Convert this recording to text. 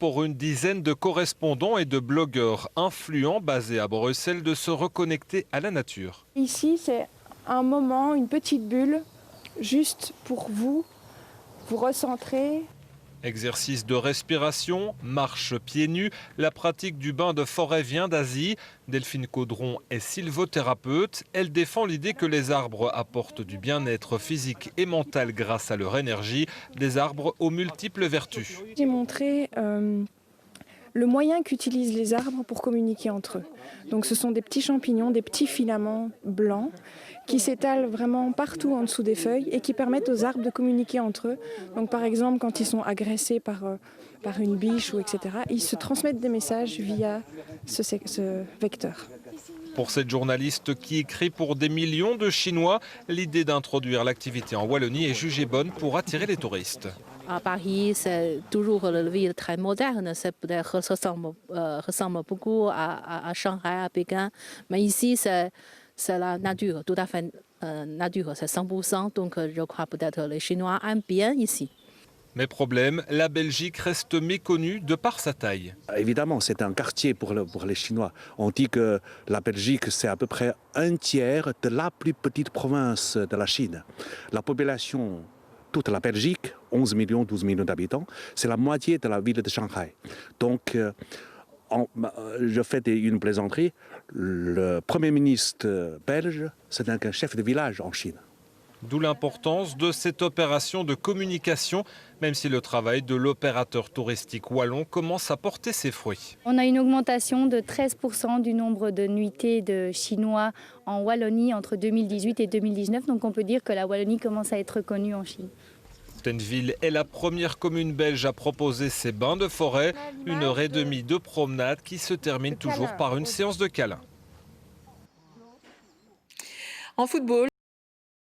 pour une dizaine de correspondants et de blogueurs influents basés à Bruxelles de se reconnecter à la nature. Ici, c'est un moment, une petite bulle, juste pour vous recentrer. Exercice de respiration, marche pieds nus, la pratique du bain de forêt vient d'Asie. Delphine Caudron est sylvothérapeute. Elle défend l'idée que les arbres apportent du bien-être physique et mental grâce à leur énergie, des arbres aux multiples vertus. J'ai montré le moyen qu'utilisent les arbres pour communiquer entre eux. Donc ce sont des petits champignons, des petits filaments blancs qui s'étalent vraiment partout en dessous des feuilles et qui permettent aux arbres de communiquer entre eux. Donc par exemple, quand ils sont agressés par une biche ou etc., ils se transmettent des messages via ce vecteur. Pour cette journaliste qui écrit pour des millions de Chinois, l'idée d'introduire l'activité en Wallonie est jugée bonne pour attirer les touristes. À Paris, c'est toujours une ville très moderne, ça peut-être ressemble beaucoup à Shanghai, à Pékin, mais ici c'est la nature, tout à fait nature, c'est 100%, donc je crois peut-être les Chinois aiment bien ici. Mais problème, la Belgique reste méconnue de par sa taille. Évidemment, c'est un quartier pour les Chinois. On dit que la Belgique, c'est à peu près un tiers de la plus petite province de la Chine. La population, toute la Belgique, 11 millions, 12 millions d'habitants, c'est la moitié de la ville de Shanghai. Donc, je fais une plaisanterie. Le Premier ministre belge, c'est un chef de village en Chine. D'où l'importance de cette opération de communication, même si le travail de l'opérateur touristique wallon commence à porter ses fruits. On a une augmentation de 13% du nombre de nuitées de Chinois en Wallonie entre 2018 et 2019, donc on peut dire que la Wallonie commence à être connue en Chine. Tenville est la première commune belge à proposer ces bains de forêt, 1h30 de promenade qui se termine toujours par une séance de câlins. En football.